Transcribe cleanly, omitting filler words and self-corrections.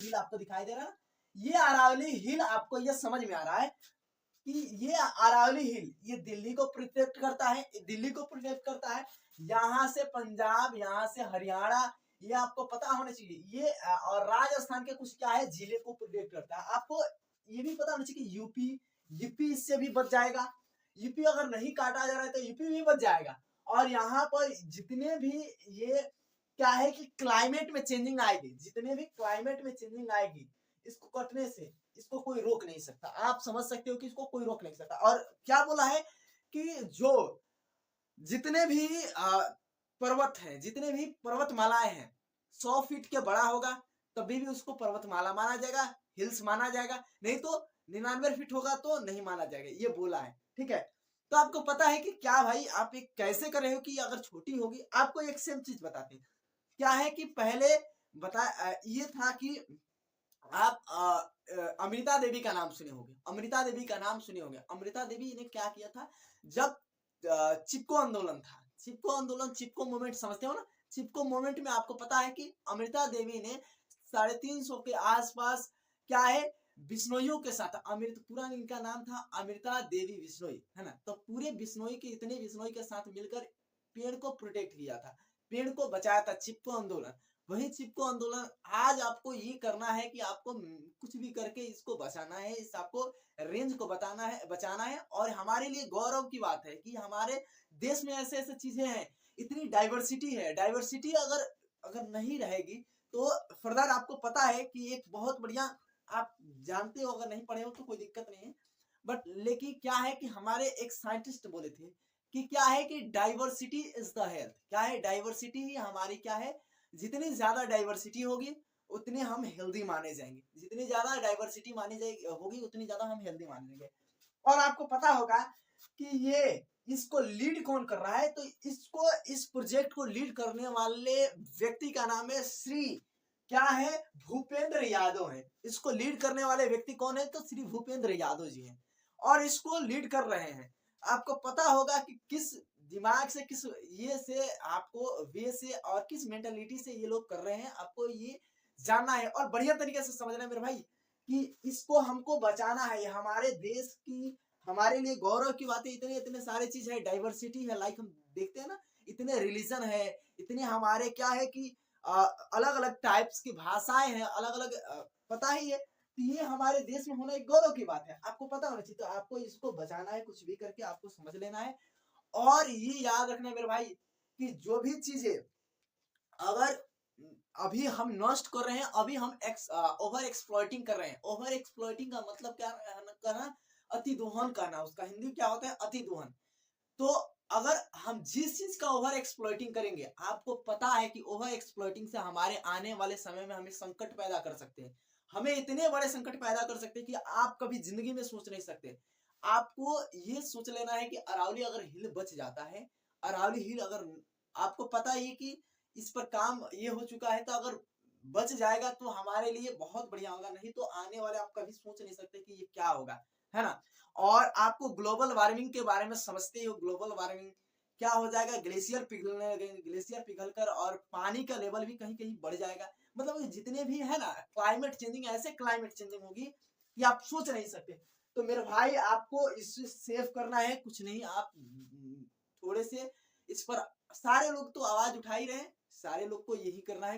हिल आपको दिखाई दे रहा है। ये अरावली हिल आपको ये समझ में आ रहा है कि ये अरावली हिल ये दिल्ली को प्रोटेक्ट करता है, दिल्ली को प्रोटेक्ट करता है। यहाँ से पंजाब, यहाँ से हरियाणा, ये आपको पता होना चाहिए। ये और राजस्थान के कुछ क्या है जिले को प्रोटेक्ट करता है। आपको ये भी पता होना चाहिए कि यूपी इससे भी बच जाएगा। यूपी अगर नहीं काटा जा रहा है तो यूपी भी बच जाएगा। और यहाँ पर जितने भी ये क्या है कि क्लाइमेट में चेंजिंग आएगी, जितने भी क्लाइमेट में चेंजिंग आएगी, इसको कटने से इसको कोई रोक नहीं सकता। आप समझ सकते हो कि इसको कोई रोक नहीं सकता। और क्या बोला है कि जो जितने भी पर्वत हैं, जितने भी पर्वतमालाएं हैं, 100 फीट के बड़ा होगा तभी भी उसको पर्वतमाला माना जाएगा, हिल्स माना जाएगा। नहीं तो 99 फीट होगा तो नहीं माना जाएगा, ये बोला है। ठीक है, तो आपको पता है कि क्या भाई आप एक कैसे कर रहे हो कि अगर छोटी होगी। आपको एक सेम चीज बताते हैं। क्या है कि पहले ये था कि आप अमृता देवी का नाम सुने होंगे, अमृता देवी का नाम सुने होंगे। अमृता देवी ने क्या किया था जब चिपको आंदोलन था, चिपको आंदोलन, चिपको मूवमेंट समझते हो ना। चिपको मूवमेंट में आपको पता है कि अमृता देवी ने 350 के आसपास क्या है बिश्नोइयों के साथ, पूरा इनका नाम था अमृता देवी बिश्नोई, है ना। तो पूरे बिश्नोई के इतने बिश्नोई के साथ मिलकर पेड़ को प्रोटेक्ट किया था, पेड़ को बचाया था। चिपको आंदोलन, वही चिपको आंदोलन आज आपको ये करना है कि आपको कुछ भी करके इसको बचाना है, इस आपको रेंज को बताना है, बचाना है। और हमारे लिए गौरव की बात है कि हमारे देश में ऐसे ऐसे चीजें हैं, इतनी डाइवर्सिटी है। डाइवर्सिटी अगर अगर नहीं रहेगी तो फर्दर आपको पता है कि एक बहुत बढ़िया, आप जानते हो, अगर नहीं पढ़े हो तो कोई दिक्कत नहीं है, बट लेकिन क्या है कि हमारे एक साइंटिस्ट बोले थे कि क्या है कि डाइवर्सिटी इज द हेल्थ। क्या है, डाइवर्सिटी ही हमारी क्या है, जितनी ज्यादा डाइवर्सिटी होगी उतने हम हेल्दी माने जाएंगे, जितनी ज्यादा डाइवर्सिटी मानी जाएगी होगी उतनी ज्यादा हम हेल्दी माने जाएंगे। और आपको पता होगा कि ये इसको लीड कौन कर रहा है, तो इसको, इस प्रोजेक्ट को लीड करने वाले व्यक्ति का नाम है श्री क्या है भूपेंद्र यादव है। इसको लीड करने वाले व्यक्ति कौन है, तो श्री भूपेंद्र यादव जी हैं, और इसको लीड कर रहे हैं। आपको पता होगा कि किस दिमाग से, किस ये से, आपको वे से और किस मेंटालिटी से ये लोग कर रहे हैं, आपको ये जानना है और बढ़िया तरीके से समझना है मेरे भाई कि इसको हमको बचाना है। हमारे देश की, हमारे लिए गौरव की बातें इतने इतने सारे चीज है, डाइवर्सिटी है, लाइक हम देखते हैं ना, इतने रिलीजन है, इतने हमारे क्या है कि अलग अलग टाइप्स की भाषाएं हैं, अलग अलग पता ही है। तो ये हमारे देश में होना एक गौरव की बात है, आपको पता होना चाहिए। तो आपको इसको बचाना है, कुछ भी करके आपको समझ लेना है। और ये याद रखना मेरे भाई कि जो भी चीजें अगर अभी हम नष्ट कर रहे हैं, अभी हम ओवर एक्सप्लॉइटिंग कर रहे हैं। ओवर एक्सप्लॉइटिंग का मतलब क्या करना, अति दोहन करना, उसका हिंदी क्या होता है, अति दोहन। तो अगर हम जिस चीज का ओवर एक्सप्लॉइटिंग करेंगे, आपको पता है कि ओवर एक्सप्लॉइटिंग से हमारे आने वाले समय में हमें संकट पैदा कर सकते हैं, हमें इतने बड़े संकट पैदा कर सकते हैं कि आप कभी जिंदगी में सोच नहीं सकते। आपको ये सोच लेना है कि अरावली अगर हिल बच जाता है, अरावली हिल अगर, आपको पता ही कि इस पर काम ये हो चुका है, तो अगर बच जाएगा तो हमारे लिए बहुत बढ़िया होगा। नहीं तो आने वाले आप कभी सोच नहीं सकते कि ये क्या होगा, है ना। और आपको ग्लोबल वार्मिंग के बारे में समझते हो, ग्लोबल वार्मिंग क्या हो जाएगा, ग्लेशियर पिघलने लगेंगे, ग्लेशियर पिघलकर और पानी का लेवल भी कहीं कहीं बढ़ जाएगा। मतलब जितने भी है ना क्लाइमेट चेंजिंग, ऐसे क्लाइमेट चेंजिंग होगी कि आप सोच नहीं सकते। तो मेरे भाई आपको इससे सेव करना है, कुछ नहीं, आप थोड़े से इस पर, सारे लोग तो आवाज उठा ही रहे हैं, सारे लोग को यही करना है कि